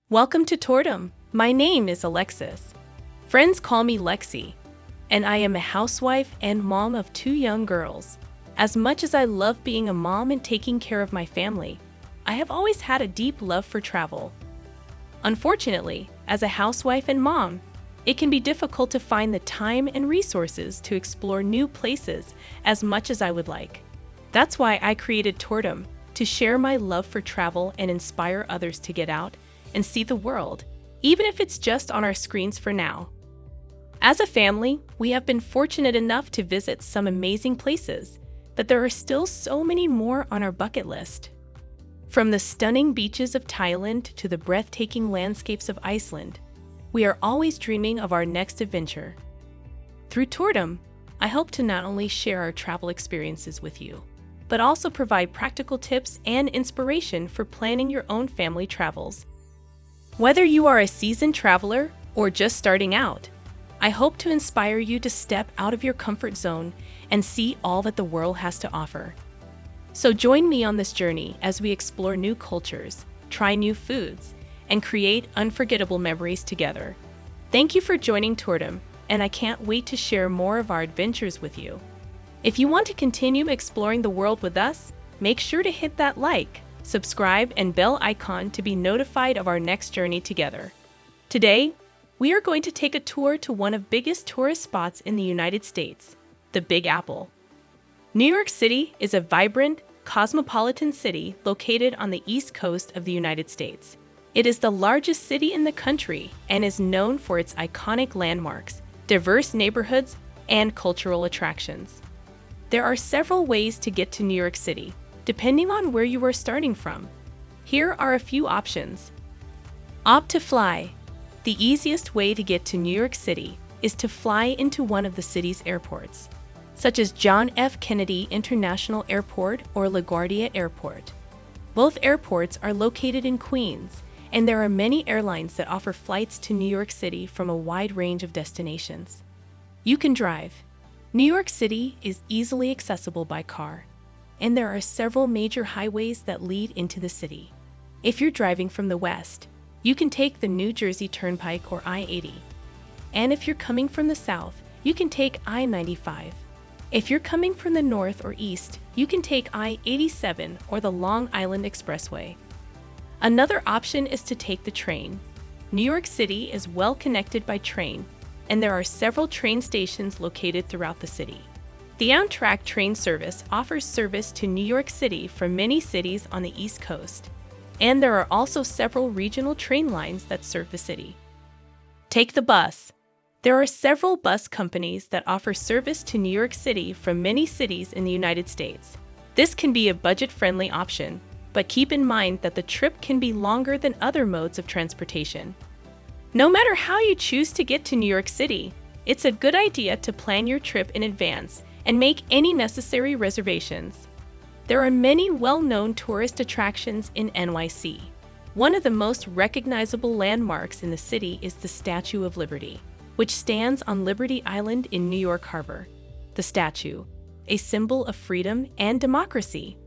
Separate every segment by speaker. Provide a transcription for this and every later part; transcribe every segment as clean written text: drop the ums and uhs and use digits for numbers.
Speaker 1: Welcome to Tordum. My name is Alexis. Friends call me Lexi, and I am a housewife and mom of 2 young girls. As much as I love being a mom and taking care of my family, I have always had a deep love for travel. Unfortunately, as a housewife and mom, it can be difficult to find the time and resources to explore new places as much as I would like. That's why I created Tordum, to share my love for travel and inspire others to get out and see the world, even if it's just on our screens for now. As a family, we have been fortunate enough to visit some amazing places, but there are still so many more on our bucket list. From the stunning beaches of Thailand to the breathtaking landscapes of Iceland, we are always dreaming of our next adventure. Through Tordum, I hope to not only share our travel experiences with you, but also provide practical tips and inspiration for planning your own family travels. Whether you are a seasoned traveler or just starting out, I hope to inspire you to step out of your comfort zone and see all that the world has to offer. So join me on this journey as we explore new cultures, try new foods, and create unforgettable memories together. Thank you for joining Tordum, and I can't wait to share more of our adventures with you. If you want to continue exploring the world with us, make sure to hit that like, subscribe, and bell icon to be notified of our next journey together. Today, we are going to take a tour to one of the biggest tourist spots in the United States, the Big Apple. New York City is a vibrant, cosmopolitan city located on the East Coast of the United States. It is the largest city in the country and is known for its iconic landmarks, diverse neighborhoods, and cultural attractions. There are several ways to get to New York City, depending on where you are starting from. Here are a few options. Opt to fly. The easiest way to get to New York City is to fly into one of the city's airports, such as John F. Kennedy International Airport or LaGuardia Airport. Both airports are located in Queens, and there are many airlines that offer flights to New York City from a wide range of destinations. You can drive. New York City is easily accessible by car, and there are several major highways that lead into the city. If you're driving from the west, you can take the New Jersey Turnpike or I-80. And if you're coming from the south, you can take I-95. If you're coming from the north or east, you can take I-87 or the Long Island Expressway. Another option is to take the train. New York City is well connected by train, and there are several train stations located throughout the city. The Amtrak train service offers service to New York City from many cities on the East Coast, and there are also several regional train lines that serve the city. Take the bus. There are several bus companies that offer service to New York City from many cities in the United States. This can be a budget-friendly option, but keep in mind that the trip can be longer than other modes of transportation. No matter how you choose to get to New York City, it's a good idea to plan your trip in advance and make any necessary reservations. There are many well-known tourist attractions in NYC. One of the most recognizable landmarks in the city is the Statue of Liberty, which stands on Liberty Island in New York Harbor. The statue, a symbol of freedom and democracy,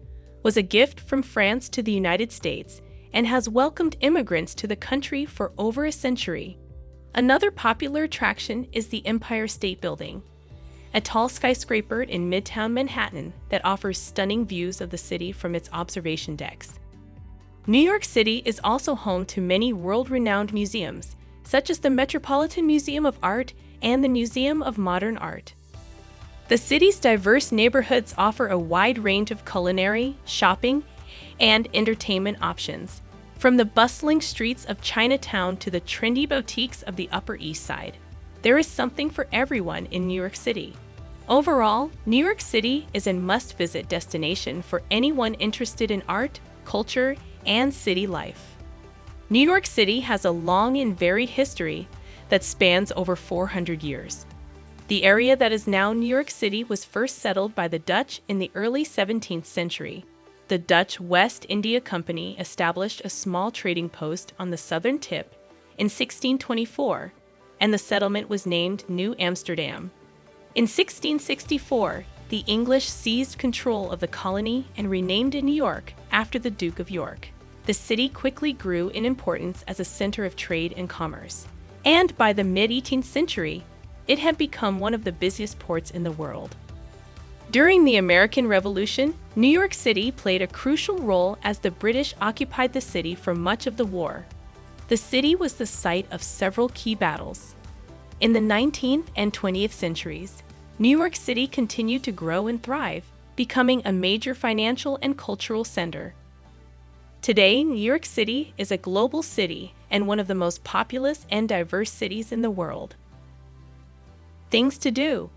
Speaker 1: was a gift from France to the United States and has welcomed immigrants to the country for over a century. Another popular attraction is the Empire State Building, a tall skyscraper in Midtown Manhattan that offers stunning views of the city from its observation decks. New York City is also home to many world-renowned museums, such as the Metropolitan Museum of Art and the Museum of Modern Art. The city's diverse neighborhoods offer a wide range of culinary, shopping, and entertainment options, from the bustling streets of Chinatown to the trendy boutiques of the Upper East Side. There is something for everyone in New York City. Overall, New York City is a must-visit destination for anyone interested in art, culture, and city life. New York City has a long and varied history that spans over 400 years. The area that is now New York City was first settled by the Dutch in the early 17th century. The Dutch West India Company established a small trading post on the southern tip in 1624, and the settlement was named New Amsterdam. In 1664, the English seized control of the colony and renamed it New York after the Duke of York. the city quickly grew in importance as a center of trade and commerce. And by the mid-18th century, it had become one of the busiest ports in the world. During the American Revolution, New York City played a crucial role as the British occupied the city for much of the war. The city was the site of several key battles. In the 19th and 20th centuries, New York City continued to grow and thrive, becoming a major financial and cultural center. Today, New York City is a global city and one of the most populous and diverse cities in the world. Things to do.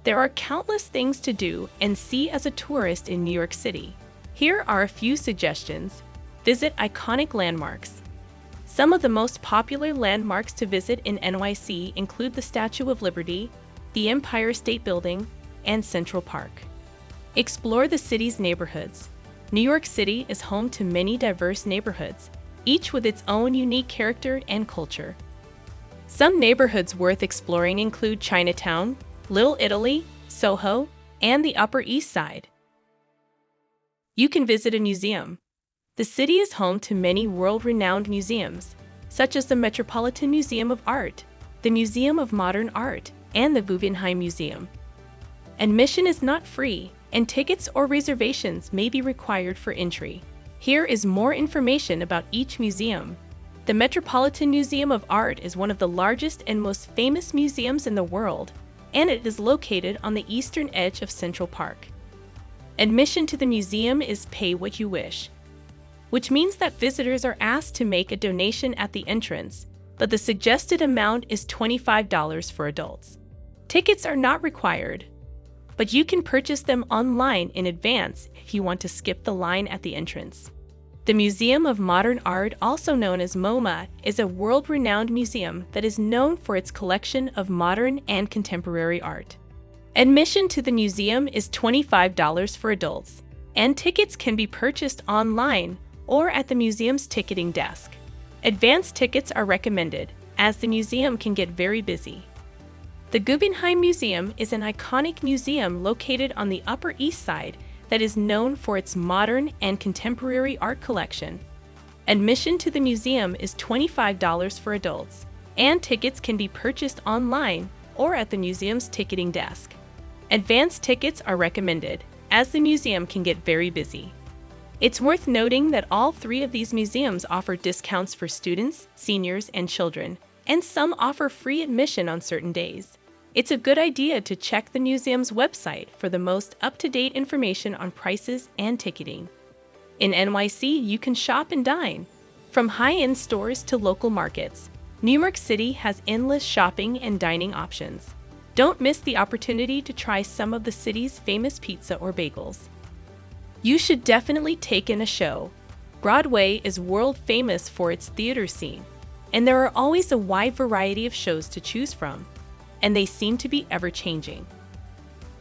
Speaker 1: There are countless things to do and see as a tourist in New York City. Here are a few suggestions. Visit iconic landmarks. Some of the most popular landmarks to visit in NYC include the Statue of Liberty, the Empire State Building, and Central Park. Explore the city's neighborhoods. New York City is home to many diverse neighborhoods, each with its own unique character and culture. Some neighborhoods worth exploring include Chinatown, Little Italy, Soho, and the Upper East Side. You can visit a museum. The city is home to many world-renowned museums, such as the Metropolitan Museum of Art, the Museum of Modern Art, and the Guggenheim Museum. Admission is not free, and tickets or reservations may be required for entry. Here is more information about each museum. The Metropolitan Museum of Art is one of the largest and most famous museums in the world, and it is located on the eastern edge of Central Park. Admission to the museum is pay what you wish, which means that visitors are asked to make a donation at the entrance, but the suggested amount is $25 for adults. Tickets are not required, but you can purchase them online in advance if you want to skip the line at the entrance. The Museum of Modern Art, also known as MoMA, is a world-renowned museum that is known for its collection of modern and contemporary art. Admission to the museum is $25 for adults, and tickets can be purchased online or at the museum's ticketing desk. Advance tickets are recommended, as the museum can get very busy. The Guggenheim Museum is an iconic museum located on the Upper East Side that is known for its modern and contemporary art collection. Admission to the museum is $25 for adults, and tickets can be purchased online or at the museum's ticketing desk. Advance tickets are recommended, as the museum can get very busy. It's worth noting that all three of these museums offer discounts for students, seniors, and children, and some offer free admission on certain days. It's a good idea to check the museum's website for the most up-to-date information on prices and ticketing. In NYC, you can shop and dine. From high-end stores to local markets, New York City has endless shopping and dining options. Don't miss the opportunity to try some of the city's famous pizza or bagels. You should definitely take in a show. Broadway is world famous for its theater scene, and there are always a wide variety of shows to choose from, and they seem to be ever-changing.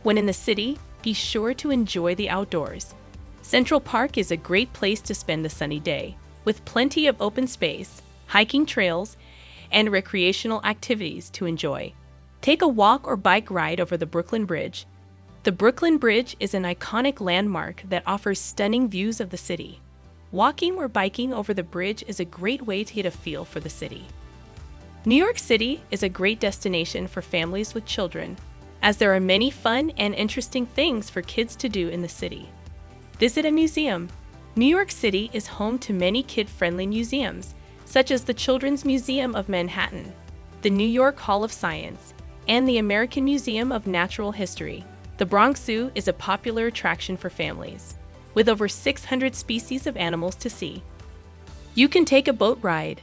Speaker 1: When in the city, be sure to enjoy the outdoors. Central Park is a great place to spend the sunny day, with plenty of open space, hiking trails, and recreational activities to enjoy. Take a walk or bike ride over the Brooklyn Bridge. The Brooklyn Bridge is an iconic landmark that offers stunning views of the city. Walking or biking over the bridge is a great way to get a feel for the city. New York City is a great destination for families with children, as there are many fun and interesting things for kids to do in the city. Visit a museum. New York City is home to many kid-friendly museums, such as the Children's Museum of Manhattan, the New York Hall of Science, and the American Museum of Natural History. The Bronx Zoo is a popular attraction for families, with over 600 species of animals to see. You can take a boat ride.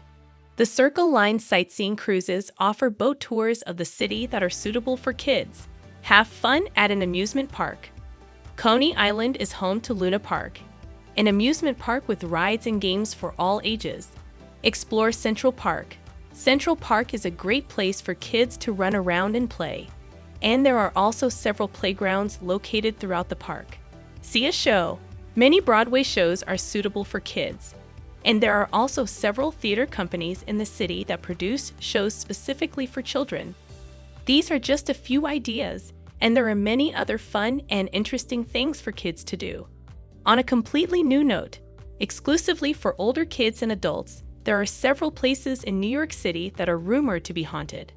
Speaker 1: The Circle Line sightseeing cruises offer boat tours of the city that are suitable for kids. Have fun at an amusement park. Coney Island is home to Luna Park, an amusement park with rides and games for all ages. Explore Central Park. Central Park is a great place for kids to run around and play, and there are also several playgrounds located throughout the park. See a show. Many Broadway shows are suitable for kids, and there are also several theater companies in the city that produce shows specifically for children. These are just a few ideas, and there are many other fun and interesting things for kids to do. On a completely new note, Exclusively for older kids and adults, there are several places in New York City that are rumored to be haunted.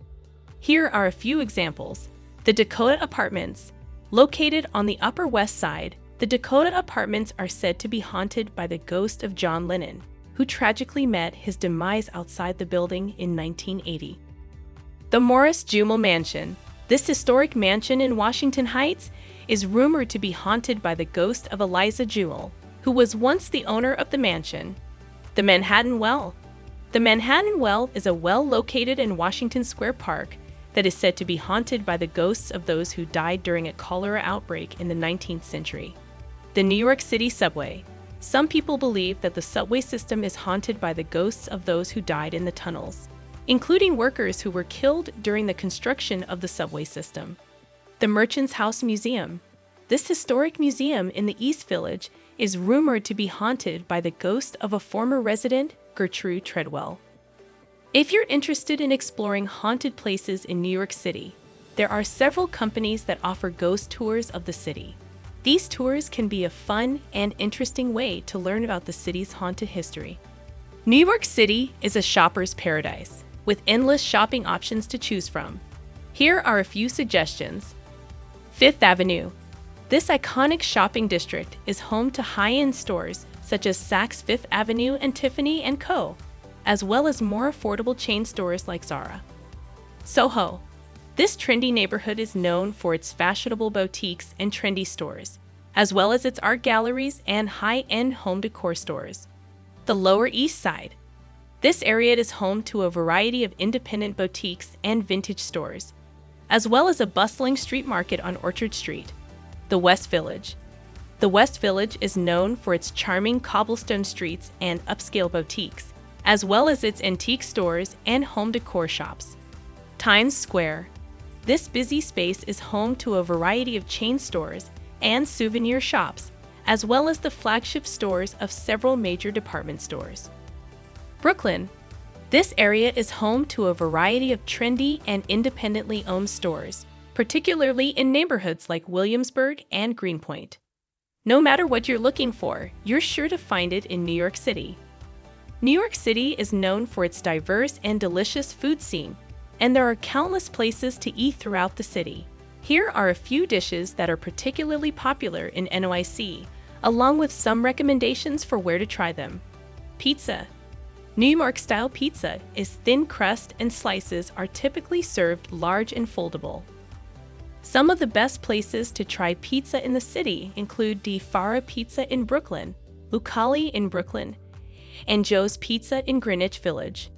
Speaker 1: Here are a few examples. The Dakota Apartments. Located on the Upper West Side, the Dakota Apartments are said to be haunted by the ghost of John Lennon, who tragically met his demise outside the building in 1980. The Morris Jumel Mansion. This historic mansion in Washington Heights is rumored to be haunted by the ghost of Eliza Jewell, who was once the owner of the mansion. The Manhattan Well. The Manhattan Well is a well located in Washington Square Park that is said to be haunted by the ghosts of those who died during a cholera outbreak in the 19th century. The New York City Subway. Some people believe that the subway system is haunted by the ghosts of those who died in the tunnels, including workers who were killed during the construction of the subway system. The Merchants House Museum. This historic museum in the East Village is rumored to be haunted by the ghost of a former resident, Gertrude Treadwell. If you're interested in exploring haunted places in New York City, there are several companies that offer ghost tours of the city. These tours can be a fun and interesting way to learn about the city's haunted history. New York City is a shopper's paradise, with endless shopping options to choose from. Here are a few suggestions. Fifth Avenue. This iconic shopping district is home to high-end stores such as Saks Fifth Avenue and Tiffany & Co., as well as more affordable chain stores like Zara. Soho. This trendy neighborhood is known for its fashionable boutiques and trendy stores, as well as its art galleries and high-end home decor stores. The Lower East Side. This area is home to a variety of independent boutiques and vintage stores, as well as a bustling street market on Orchard Street. The West Village. The West Village is known for its charming cobblestone streets and upscale boutiques, as well as its antique stores and home decor shops. Times Square. This busy space is home to a variety of chain stores and souvenir shops, as well as the flagship stores of several major department stores. Brooklyn. This area is home to a variety of trendy and independently owned stores, particularly in neighborhoods like Williamsburg and Greenpoint. No matter what you're looking for, you're sure to find it in New York City. New York City is known for its diverse and delicious food scene, and there are countless places to eat throughout the city. Here are a few dishes that are particularly popular in NYC, along with some recommendations for where to try them. Pizza. New York-style pizza is thin crust and slices are typically served large and foldable. Some of the best places to try pizza in the city include Di Fara Pizza in Brooklyn, Lucali in Brooklyn, and Joe's Pizza in Greenwich Village.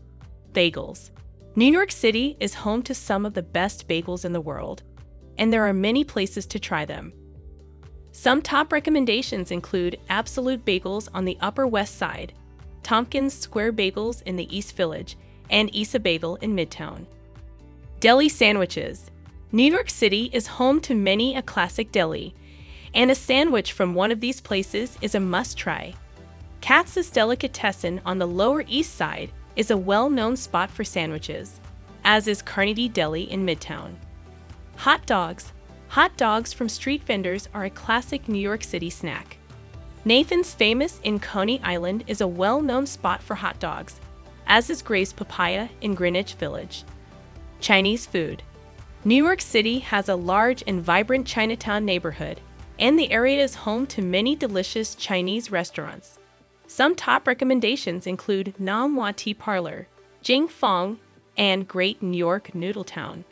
Speaker 1: Bagels. New York City is home to some of the best bagels in the world, and there are many places to try them. Some top recommendations include Absolute Bagels on the Upper West Side, Tompkins Square Bagels in the East Village, and Isa Bagel in Midtown. Deli sandwiches. New York City is home to many a classic deli, and a sandwich from one of these places is a must-try. Katz's Delicatessen on the Lower East Side is a well-known spot for sandwiches, as is Carnegie Deli in Midtown. Hot dogs. Hot dogs from street vendors are a classic New York City snack. Nathan's Famous in Coney Island is a well-known spot for hot dogs, as is Gray's Papaya in Greenwich Village. Chinese food. New York City has a large and vibrant Chinatown neighborhood, and the area is home to many delicious Chinese restaurants. Some top recommendations include Nam Hua Tea Parlor, Jing Fong, and Great New York Noodletown.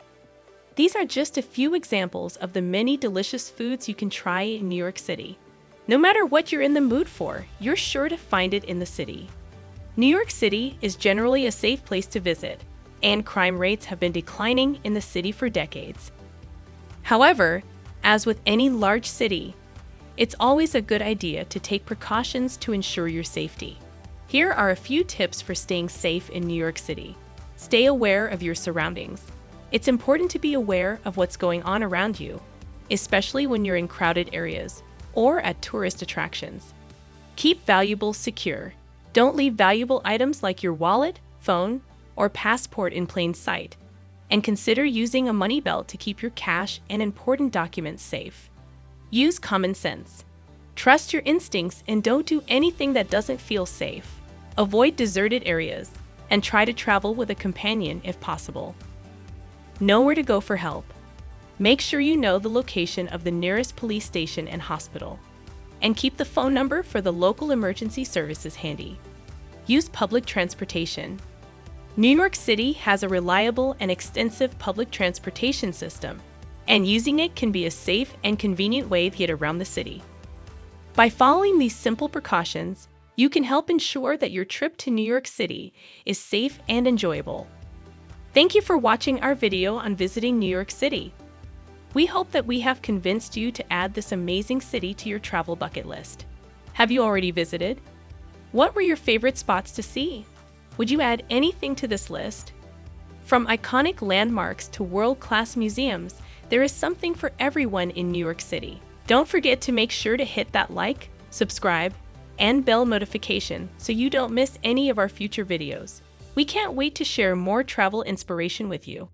Speaker 1: These are just a few examples of the many delicious foods you can try in New York City. No matter what you're in the mood for, you're sure to find it in the city. New York City is generally a safe place to visit, and crime rates have been declining in the city for decades. However, as with any large city, it's always a good idea to take precautions to ensure your safety. Here are a few tips for staying safe in New York City. Stay aware of your surroundings. It's important to be aware of what's going on around you, especially when you're in crowded areas or at tourist attractions. Keep valuables secure. Don't leave valuable items like your wallet, phone, or passport in plain sight, and consider using a money belt to keep your cash and important documents safe. Use common sense. Trust your instincts and don't do anything that doesn't feel safe. Avoid deserted areas and try to travel with a companion if possible. Know where to go for help. Make sure you know the location of the nearest police station and hospital. And keep the phone number for the local emergency services handy. Use public transportation. New York City has a reliable and extensive public transportation system, and using it can be a safe and convenient way to get around the city. By following these simple precautions, you can help ensure that your trip to New York City is safe and enjoyable. Thank you for watching our video on visiting New York City. We hope that we have convinced you to add this amazing city to your travel bucket list. Have you already visited? What were your favorite spots to see? Would you add anything to this list? From iconic landmarks to world-class museums, there is something for everyone in New York City. Don't forget to make sure to hit that like, subscribe, and bell notification so you don't miss any of our future videos. We can't wait to share more travel inspiration with you.